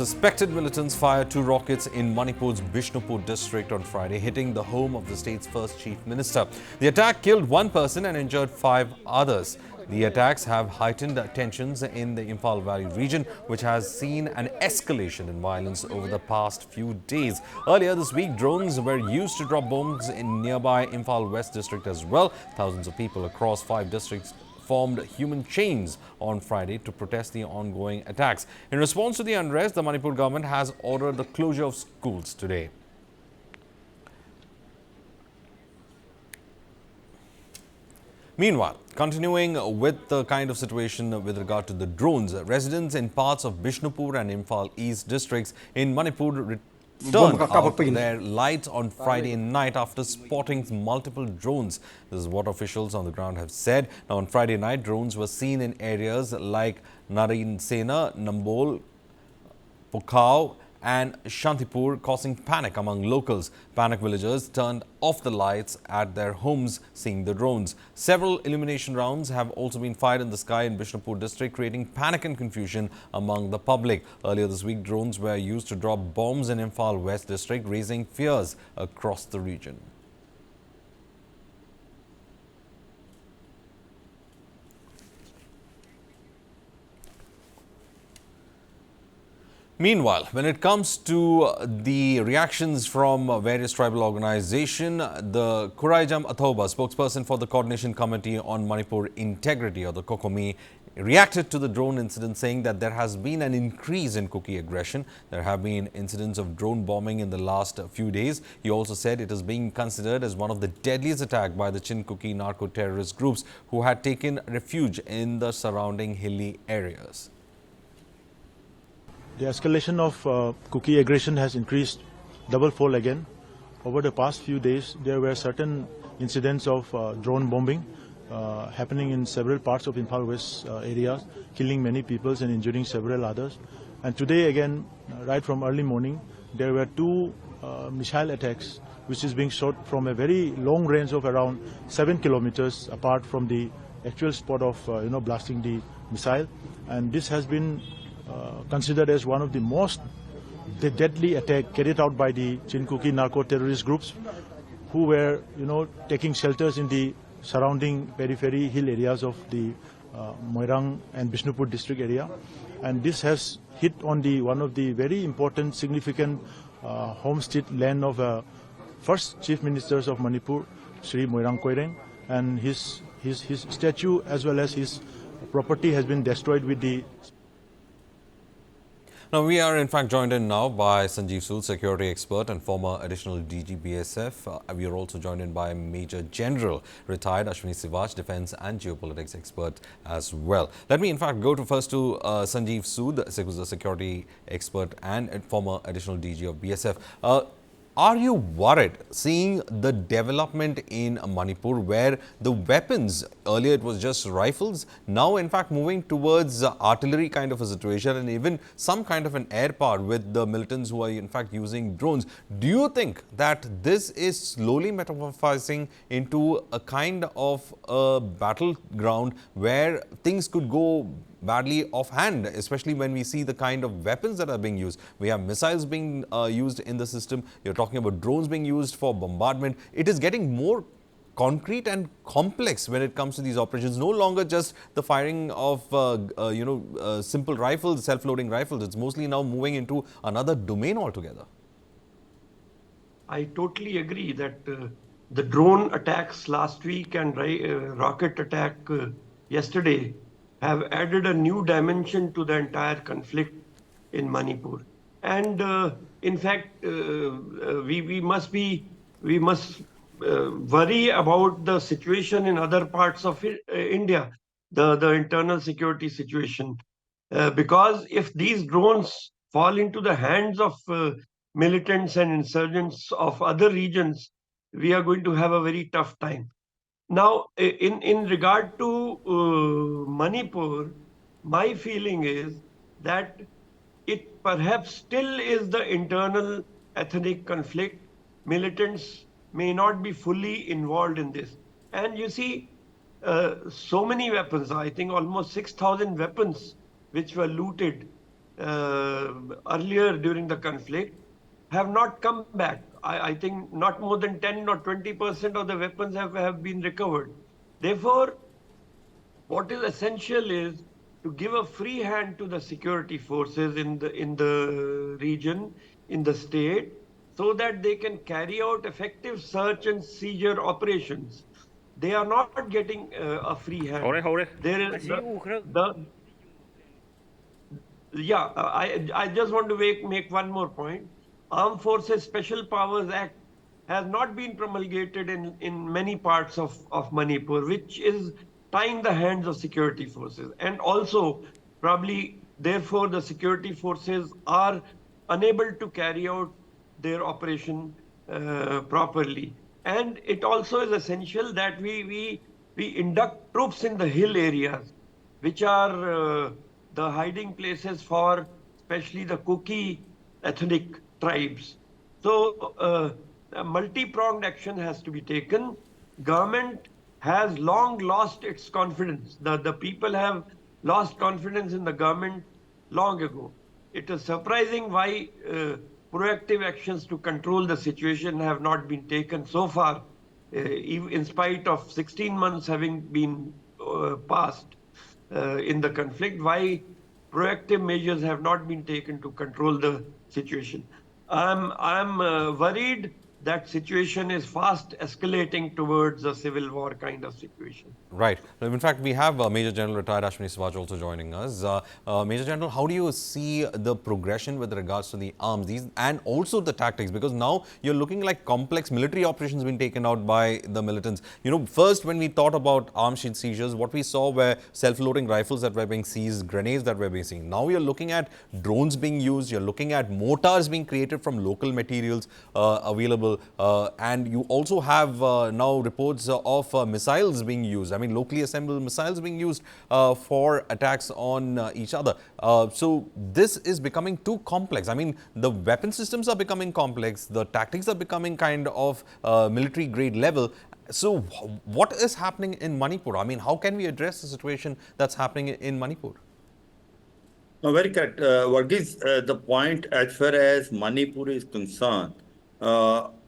Suspected militants fired 2 rockets in Manipur's Bishnupur district on Friday, hitting the home of the state's first chief minister. The attack killed 1 person and injured 5 others. The attacks have heightened tensions in the Imphal Valley region, which has seen an escalation in violence over the past few days. Earlier this week, drones were used to drop bombs in nearby Imphal West district as well. Thousands of people across 5 districts formed human chains on Friday to protest the ongoing attacks. In response to the unrest, the Manipur government has ordered the closure of schools today. Meanwhile, continuing with the kind of situation with regard to the drones, residents in parts of Bishnupur and Imphal East districts in Manipur turned out their lights on Friday night after spotting multiple drones. This is what officials on the ground have said. Now, on Friday night, drones were seen in areas like Narin Sena, Nambol, Pokhao and Shantipur, causing panic among locals. Panic villagers turned off the lights at their homes seeing the drones. Several illumination rounds have also been fired in the sky in Bishnupur district, creating panic and confusion among the public. Earlier this week, drones were used to drop bombs in Imphal West district, raising fears across the region. Meanwhile, when it comes to the reactions from various tribal organizations, the Kuraijam Athoba, spokesperson for the Coordination Committee on Manipur Integrity, or the COCOMI, reacted to the drone incident, saying that there has been an increase in Kuki aggression. There have been incidents of drone bombing in the last few days. He also said it is being considered as one of the deadliest attacks by the Chin Kuki narco-terrorist groups who had taken refuge in the surrounding hilly areas. The escalation of Kuki aggression has increased double-fold again. Over the past few days, there were certain incidents of drone bombing happening in several parts of Imphal West areas, killing many people and injuring several others. And today again, right from early morning, there were 2 missile attacks which is being shot from a very long range of around 7 kilometers apart from the actual spot of blasting the missile. And this has been considered as one of the most deadly attack carried out by the Chinkuki narco-terrorist groups who were, taking shelters in the surrounding periphery hill areas of the Moirang and Bishnupur district area. And this has hit on one of the very important, significant homestead land of first Chief Ministers of Manipur, Sri Moirang Koireng, and his statue as well as his property has been destroyed with the... Now, we are in fact joined in now by Sanjeev Sood, security expert and former additional DG BSF. We are also joined in by Major General, retired Ashwini Sivaj, defense and geopolitics expert as well. Let me in fact go first to Sanjeev Sood, who's a security expert and former additional DG of BSF. Are you worried seeing the development in Manipur where the weapons, earlier it was just rifles, now in fact moving towards artillery kind of a situation and even some kind of an air power with the militants who are in fact using drones? Do you think that this is slowly metamorphosing into a kind of a battleground where things could go badly offhand, especially when we see the kind of weapons that are being used? We have missiles being used in the system. You're talking about drones being used for bombardment. It is getting more concrete and complex when it comes to these operations. No longer just the firing of, simple rifles, self-loading rifles. It's mostly now moving into another domain altogether. I totally agree that the drone attacks last week and rocket attack yesterday have added a new dimension to the entire conflict in Manipur. And in fact, we must worry about the situation in other parts of India, the internal security situation. Because if these drones fall into the hands of militants and insurgents of other regions, we are going to have a very tough time. Now, in regard to Manipur, my feeling is that it perhaps still is the internal ethnic conflict. Militants may not be fully involved in this. And you see, so many weapons, I think almost 6,000 weapons which were looted earlier during the conflict have not come back. I think not more than 10 or 20% of the weapons have been recovered. Therefore, what is essential is to give a free hand to the security forces in the region, in the state, so that they can carry out effective search and seizure operations. They are not getting a free hand. Hold it. There is the yeah, I just want to make one more point. Armed Forces Special Powers Act has not been promulgated in many parts of Manipur, which is tying the hands of security forces. And also, probably, therefore, the security forces are unable to carry out their operation properly. And it also is essential that we induct troops in the hill areas, which are the hiding places for especially the Kuki ethnic tribes. So a multi-pronged action has to be taken. Government has long lost its confidence. The people have lost confidence in the government long ago. It is surprising why proactive actions to control the situation have not been taken so far, in spite of 16 months having been passed in the conflict, why proactive measures have not been taken to control the situation. I'm worried that situation is fast escalating towards a civil war kind of situation. Right. In fact, we have Major General retired Ashwini Sivaj also joining us. Major General, how do you see the progression with regards to the arms and also the tactics? Because now you're looking like complex military operations being taken out by the militants. You know, first when we thought about arms seizures, what we saw were self-loading rifles that were being seized, grenades that were being seized. Now you're looking at drones being used. You're looking at mortars being created from local materials available, and you also have now reports of missiles being used. I mean, locally assembled missiles being used for attacks on each other. So this is becoming too complex. I mean, the weapon systems are becoming complex. The tactics are becoming kind of military grade level. So what is happening in Manipur? I mean, how can we address the situation that's happening in Manipur? No, very correct. Varghese, the point as far as Manipur is concerned,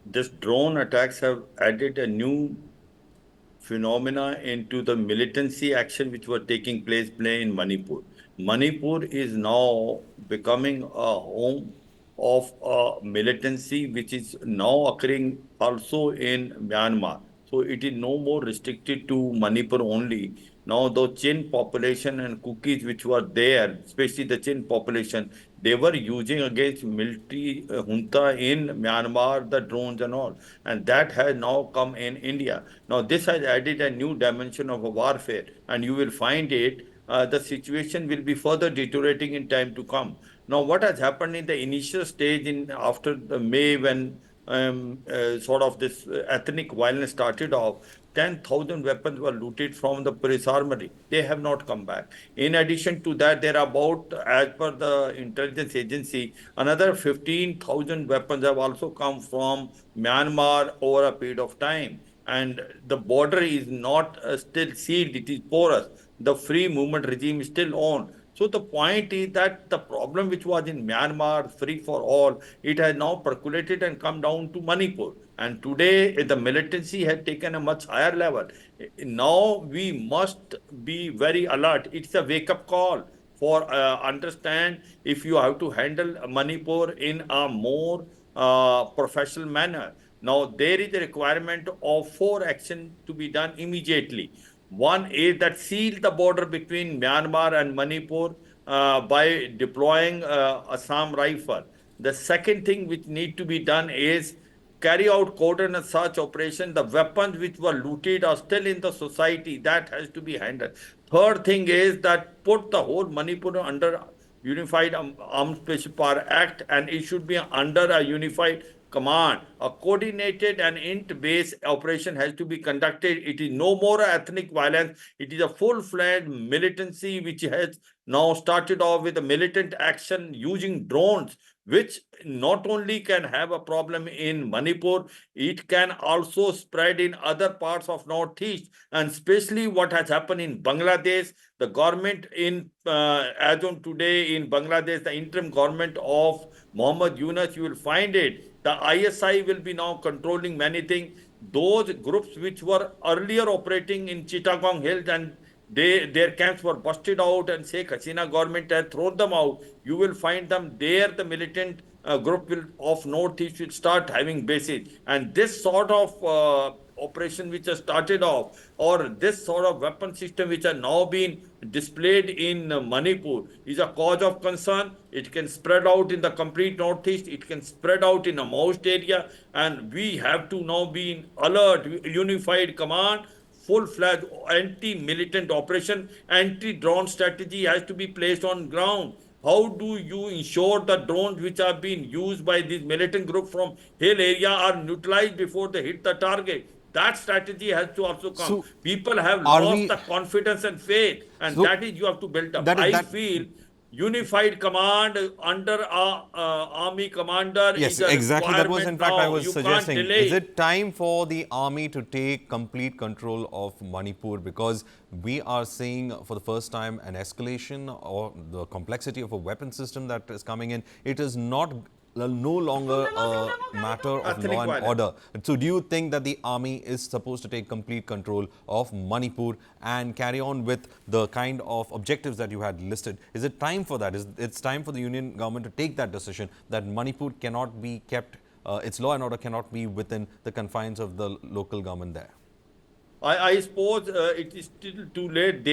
this drone attacks have added a new phenomena into the militancy action which were taking place in Manipur. Manipur is now becoming a home of militancy which is now occurring also in Myanmar. So it is no more restricted to Manipur only. Now the Chin population and cookies which were there, especially the Chin population, they were using against military junta in Myanmar, the drones and all. And that has now come in India. Now this has added a new dimension of a warfare, and you will find it, the situation will be further deteriorating in time to come. Now, what has happened in the initial stage in after the May when sort of this ethnic violence started off, 10,000 weapons were looted from the police armory. They have not come back. In addition to that, there are about, as per the intelligence agency, another 15,000 weapons have also come from Myanmar over a period of time. And the border is not still sealed, it is porous. The free movement regime is still on. So the point is that the problem which was in Myanmar, free for all, it has now percolated and come down to Manipur. And today the militancy has taken a much higher level. Now we must be very alert. It's a wake-up call for understand if you have to handle Manipur in a more professional manner. Now there is a requirement of 4 actions to be done immediately. One is that seal the border between Myanmar and Manipur by deploying Assam rifle. The second thing which need to be done is carry out coordinated search operation. The weapons which were looted are still in the society. That has to be handled. Third thing is that put the whole Manipur under Unified Armed Special Power Act, and it should be under a unified command. A coordinated and int-based operation has to be conducted. It is no more ethnic violence. It is a full-fledged militancy which has now started off with a militant action using drones, which not only can have a problem in Manipur, it can also spread in other parts of Northeast, and especially what has happened in Bangladesh. The government as on today in Bangladesh, the interim government of Muhammad Yunus, you will find it. The ISI will be now controlling many things. Those groups which were earlier operating in Chittagong Hills and their camps were busted out and Sheikh Hasina government had thrown them out. You will find them there. The militant group of Northeast will start having bases. And this sort of operation which has started off, or this sort of weapon system which are now being displayed in Manipur, is a cause of concern. It can spread out in the complete Northeast. It can spread out in a most area. And we have to now be in alert, unified command, full-fledged anti-militant operation, anti-drone strategy has to be placed on ground. How do you ensure the drones which are being used by these militant groups from hill area are neutralized before they hit the target? That strategy has to also come. So, People have are lost we? the confidence and faith, and So, that is you have to build up. that is I that. feel unified command under a army commander Yes, is a exactly. That was, in requirement fact, I now. was You can't suggesting. delay Is it. it time for the army to take complete control of Manipur? Because we are seeing for the first time an escalation or the complexity of a weapon system that is coming in. It is not no longer a matter of Ethnic law and violence. order. So do you think that the army is supposed to take complete control of Manipur and carry on with the kind of objectives that you had listed? Is it time for that? It's time for the union government to take that decision that Manipur cannot be kept, its law and order cannot be within the confines of the local government there? I suppose it is still too late.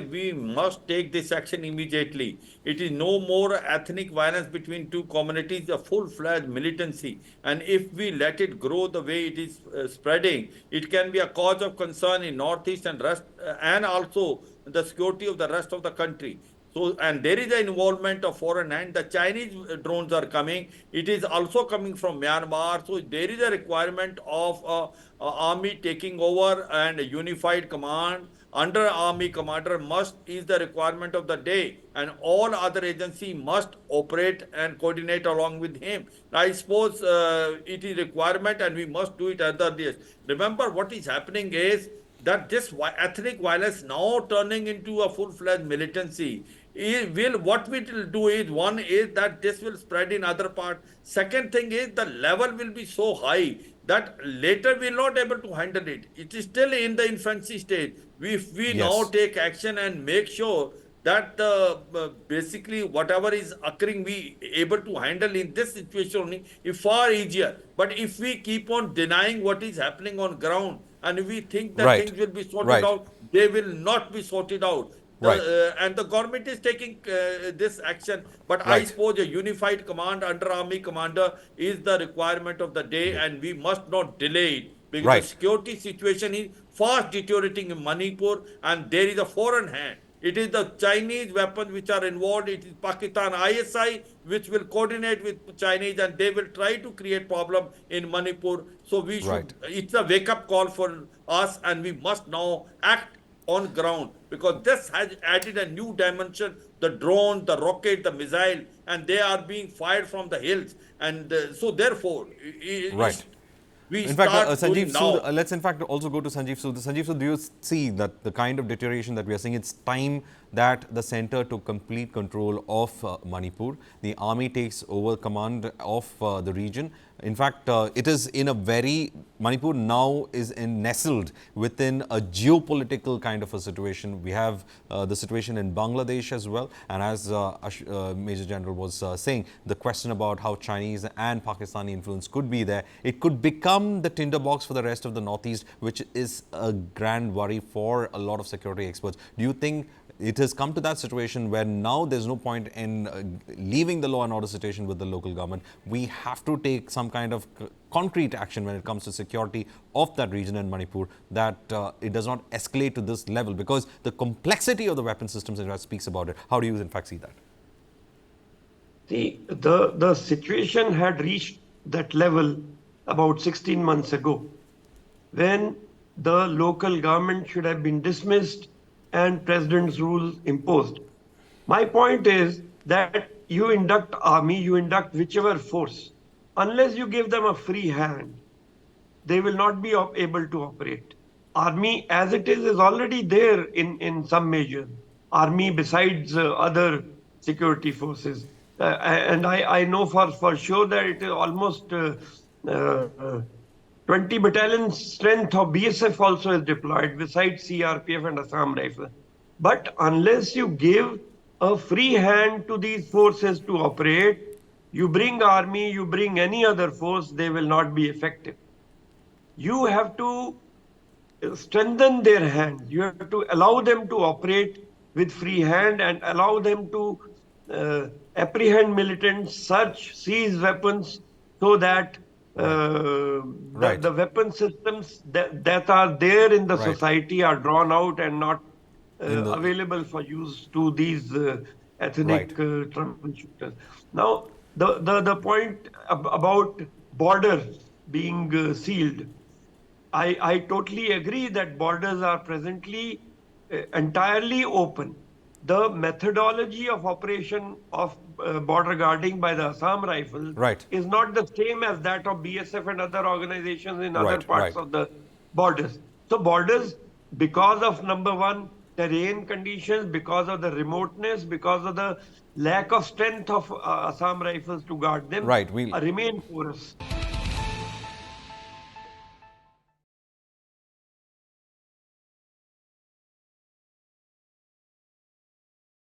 We must take this action immediately. It is no more ethnic violence between two communities, a full-fledged militancy. And if we let it grow the way it is spreading, it can be a cause of concern in Northeast and rest, and also the security of the rest of the country. So, and there is an involvement of foreign hand. The Chinese drones are coming. It is also coming from Myanmar. So there is a requirement of army taking over and a unified command under army commander must is the requirement of the day, and all other agency must operate and coordinate along with him. I suppose it is requirement and we must do it at the earliest. Remember what is happening is that this ethnic violence now turning into a full-fledged militancy what we will do is, one is that this will spread in other parts. Second thing is the level will be so high that later we will not able to handle it. It is still in the infancy stage. If we now Yes. take action and make sure that basically whatever is occurring we able to handle in this situation only is far easier. But if we keep on denying what is happening on ground and we think that Right. things will be sorted Right. out, they will not be sorted out. Right. And the government is taking this action, but I Right. suppose a unified command under army commander is the requirement of the day, and we must not delay it because the Right. security situation is fast deteriorating in Manipur, and there is a foreign hand. It is the Chinese weapons which are involved. It is Pakistan ISI which will coordinate with Chinese, and they will try to create problem in Manipur. So we should. Right. It's a wake up call for us, and we must now act on ground because this has added a new dimension, the drone, the rocket, the missile, and they are being fired from the hills, and so therefore Right. we In fact, start Sanjeev doing now. Sood, let's in fact also go to Sanjeev Sood. Sanjeev Sood, do you see that the kind of deterioration that we are seeing, it's time that the center took complete control of Manipur. The army takes over command of the region. In fact, it is in a very, Manipur now is nestled within a geopolitical kind of a situation. We have the situation in Bangladesh as well. And as Major General was saying, the question about how Chinese and Pakistani influence could be there, it could become the tinderbox for the rest of the Northeast, which is a grand worry for a lot of security experts. Do you think it has come to that situation where now there's no point in leaving the law and order situation with the local government? We have to take some kind of concrete action when it comes to security of that region in Manipur, that it does not escalate to this level, because the complexity of the weapon systems in fact speaks about it. How do you in fact see that? The situation had reached that level about 16 months ago, when the local government should have been dismissed and president's rules imposed. My point is that you induct army, you induct whichever force, unless you give them a free hand, they will not be able to operate. Army, as it is already there in some measure. Army, besides other security forces, and I know for sure that it is almost uh, 20 battalions strength of BSF also is deployed, besides CRPF and Assam Rifle. But unless you give a free hand to these forces to operate, you bring army, you bring any other force, they will not be effective. You have to strengthen their hands. You have to allow them to operate with free hand and allow them to apprehend militants, search, seize weapons, so that Right. Right. the weapon systems that are there in the Right. society are drawn out and not In the available for use to these ethnic right. troubleshooters. Now, the point about borders being sealed, I totally agree that borders are presently entirely open. The methodology of operation of border guarding by the Assam Rifles Right. is not the same as that of BSF and other organizations in other Right. parts Right. of the borders. So borders, because of number one, terrain conditions, because of the remoteness, because of the lack of strength of Assam Rifles to guard them, Right. We'll remain porous.